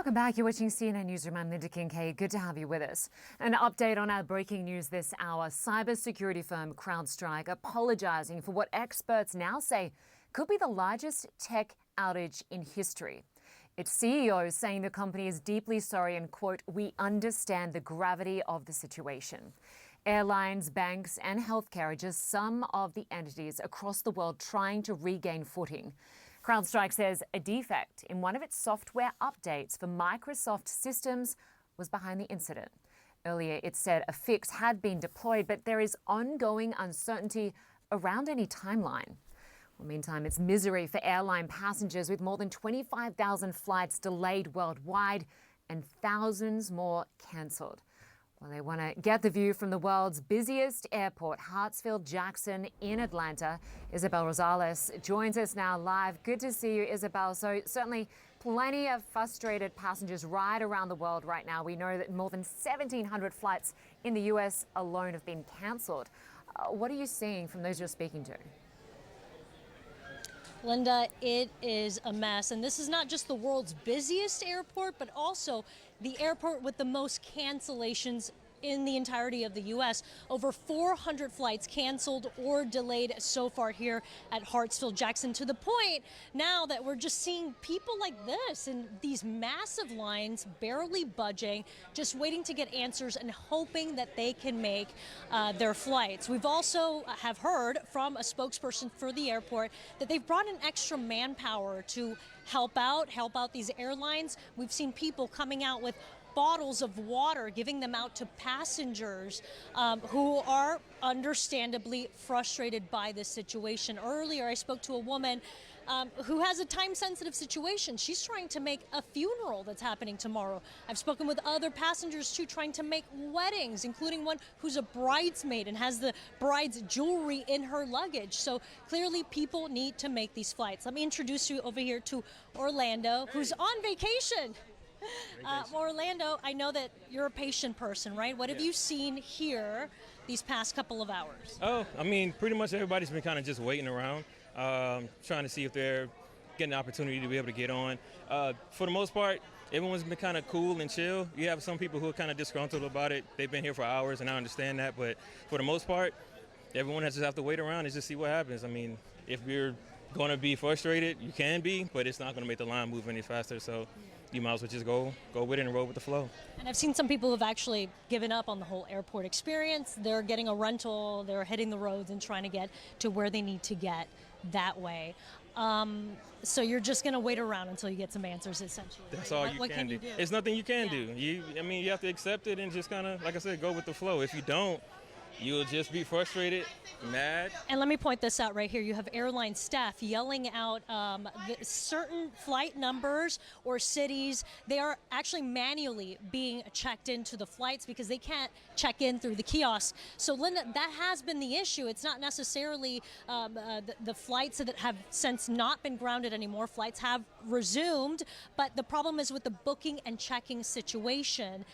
Welcome back. You're watching CNN Newsroom. I'm Linda KINKADE. Good to have you with us. An update on our breaking news this hour. Cybersecurity firm CrowdStrike apologizing for what experts now say could be the largest tech outage in history. Its CEO saying the company is deeply sorry and, quote, "We understand the gravity of the situation." Airlines, banks and healthcare are just some of the entities across the world trying to regain footing. CrowdStrike says a defect in one of its software updates for Microsoft systems was behind the incident. Earlier, it said a fix had been deployed, but there is ongoing uncertainty around any timeline. Well, meantime, it's misery for airline passengers with more than 25,000 flights delayed worldwide and thousands more cancelled. Well, they want to get the view from the world's busiest airport, Hartsfield-Jackson in Atlanta. Isabel Rosales joins us now live. Good to see you, Isabel. So certainly plenty of frustrated passengers right around the world right now. We know that more than 1,700 flights in the US alone have been cancelled. What are you seeing from those you're speaking to? Linda, it is a mess. And this is not just the world's busiest airport, but also the airport with the most cancellations in the entirety of the U.S. Over 400 flights canceled or delayed so far here at Hartsfield-Jackson, to the point now that we're just seeing people like this in these massive lines, barely budging, just waiting to get answers and hoping that they can make their flights. We've also have heard from a spokesperson for the airport that they've brought in extra manpower to help out these airlines. We've seen people coming out with bottles of water, giving them out to passengers who are understandably frustrated by this situation. Earlier, I spoke to a woman who has a time-sensitive situation. She's trying to make a funeral that's happening tomorrow. I've spoken with other passengers, too, trying to make weddings, including one who's a bridesmaid and has the bride's jewelry in her luggage. So clearly, people need to make these flights. Let me introduce you over here to Orlando, who's on vacation. Orlando, I know that you're a patient person, right? What have you seen here these past couple of hours? Oh, I mean, pretty much everybody's been kind of just waiting around, trying to see if they're getting the opportunity to be able to get on. For the most part, everyone's been kind of cool and chill. You have some people who are kind of disgruntled about it. They've been here for hours, and I understand that. But for the most part, everyone has to have to wait around and just see what happens. I mean, if you're going to be frustrated, you can be, but it's not going to make the line move any faster. So you might as well just go with it and roll with the flow. And I've seen some people who've actually given up on the whole airport experience. They're getting a rental, they're hitting the roads and trying to get to where they need to get that way. So you're just going to wait around until you get some answers, essentially. That's all you can do. It's nothing you can do. You have to accept it and just kind of, like I said, go with the flow. If you don't, you'll just be frustrated, mad. And let me point this out right here. You have airline staff yelling out certain flight numbers or cities. They are actually manually being checked into the flights because they can't check in through the kiosk. So, Linda, that has been the issue. It's not necessarily the flights that have since not been grounded anymore. Flights have resumed, but the problem is with the booking and checking situation.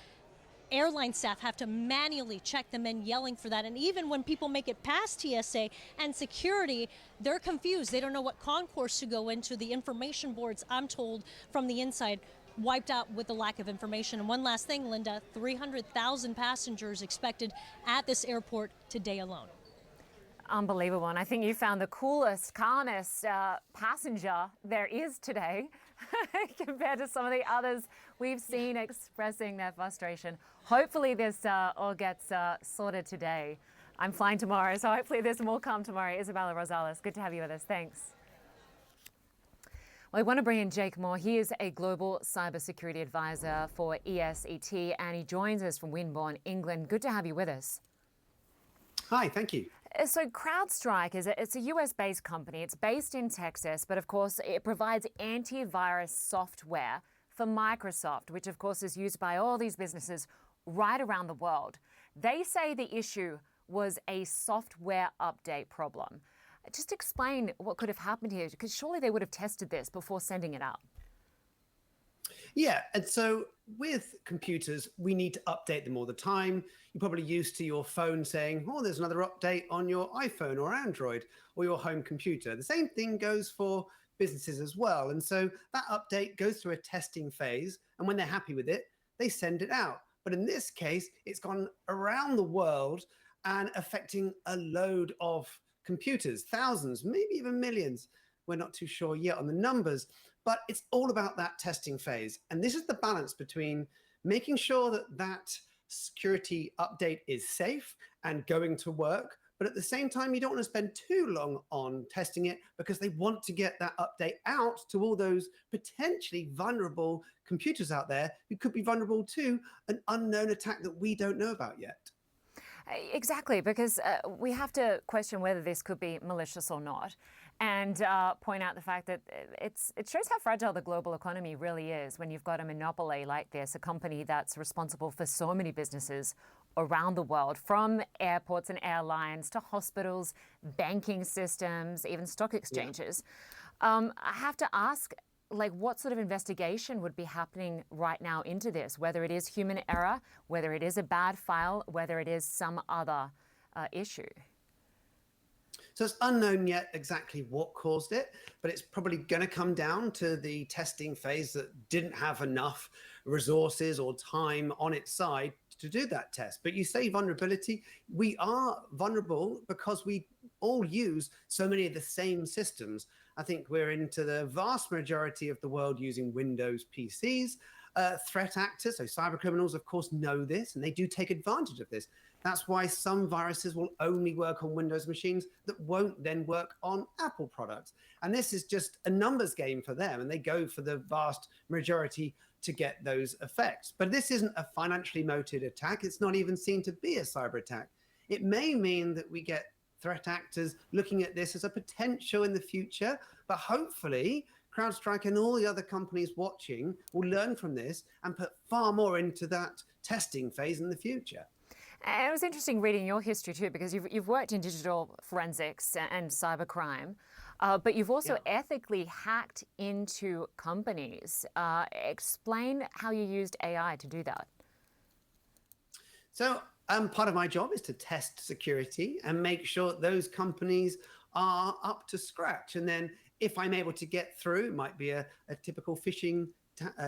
Airline staff have to manually check them in, yelling for that. And even when people make it past TSA and security, they're confused. They don't know what concourse to go into. The information boards, I'm told, from the inside, wiped out with the lack of information. And one last thing, Linda, 300,000 passengers expected at this airport today alone. Unbelievable. And I think you found the coolest, calmest passenger there is today compared to some of the others we've seen expressing their frustration. Hopefully this all gets sorted today. I'm flying tomorrow, so hopefully there's more come tomorrow. Isabella Rosales, good to have you with us. Thanks. Well, I want to bring in Jake Moore. He is a global cybersecurity advisor for ESET, and he joins us from WIMBORNE, England. Good to have you with us. Hi, thank you. So CrowdStrike it's a US-based company. It's based in Texas, but of course it provides antivirus software for Microsoft, which of course is used by all these businesses right around the world. They say the issue was a software update problem. Just explain what could have happened here, because surely they would have tested this before sending it out. Yeah, and so with computers, we need to update them all the time. You're probably used to your phone saying, oh, there's another update on your iPhone or Android or your home computer. The same thing goes for businesses as well. And so that update goes through a testing phase. And when they're happy with it, they send it out. But in this case, it's gone around the world and affecting a load of computers, thousands, maybe even millions. We're not too sure yet on the numbers, but it's all about that testing phase. And this is the balance between making sure that that security update is safe and going to work, but at the same time, you don't want to spend too long on testing it because they want to get that update out to all those potentially vulnerable computers out there who could be vulnerable to an unknown attack that we don't know about yet. Exactly, because we have to question whether this could be malicious or not, and point out the fact that it shows how fragile the global economy really is when you've got a monopoly like this, a company that's responsible for so many businesses around the world, from airports and airlines to hospitals, banking systems, even stock exchanges. I have to ask, like, what sort of investigation would be happening right now into this, whether it is human error, whether it is a bad file, whether it is some other issue? So it's unknown yet exactly what caused it, but it's probably going to come down to the testing phase that didn't have enough resources or time on its side to do that test. But you say vulnerability, we are vulnerable because we all use so many of the same systems. I think we're into the vast majority of the world using Windows PCs. Threat actors, so cyber criminals, of course, know this, and they do take advantage of this. That's why some viruses will only work on Windows machines that won't then work on Apple products. And this is just a numbers game for them, and they go for the vast majority to get those effects. But this isn't a financially motivated attack. It's not even seen to be a cyber attack. It may mean that we get threat actors looking at this as a potential in the future, but hopefully CrowdStrike and all the other companies watching will learn from this and put far more into that testing phase in the future. And it was interesting reading your history too, because you've worked in digital forensics and cybercrime, but you've also ethically hacked into companies. Explain how you used AI to do that. So part of my job is to test security and make sure those companies are up to scratch. And then if I'm able to get through, it might be a typical phishing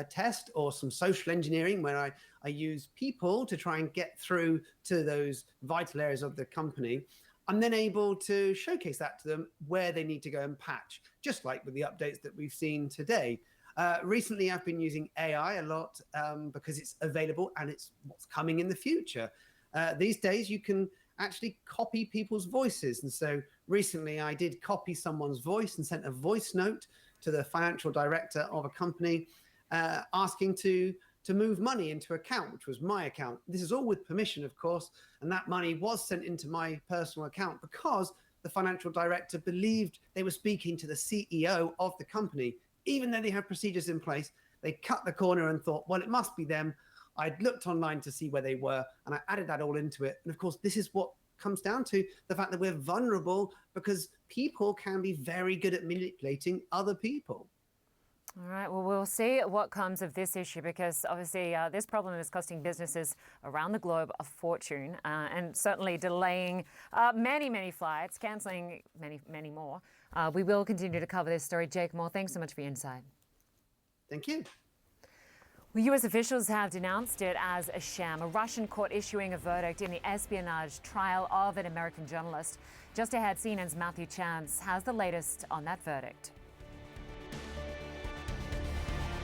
test or some social engineering where I use people to try and get through to those vital areas of the company. I'm then able to showcase that to them where they need to go and patch, just like with the updates that we've seen today. Recently, I've been using AI a lot because it's available and it's what's coming in the future. These days, you can actually copy people's voices. And so recently, I did copy someone's voice and sent a voice note to the financial director of a company asking to move money into account, which was my account. This is all with permission, of course, and that money was sent into my personal account because the financial director believed they were speaking to the CEO of the company. Even though they have procedures in place, they cut the corner and thought, well, it must be them. I'd looked online to see where they were, and I added that all into it. And of course, this is what comes down to the fact that we're vulnerable because people can be very good at manipulating other people. All right, well, we'll see what comes of this issue because obviously this problem is costing businesses around the globe a fortune and certainly delaying many, many flights, cancelling many, many more. We will continue to cover this story. Jake Moore, thanks so much for your insight. Thank you. Well, US officials have denounced it as a sham, a Russian court issuing a verdict in the espionage trial of an American journalist. Just ahead, CNN's Matthew Chance has the latest on that verdict.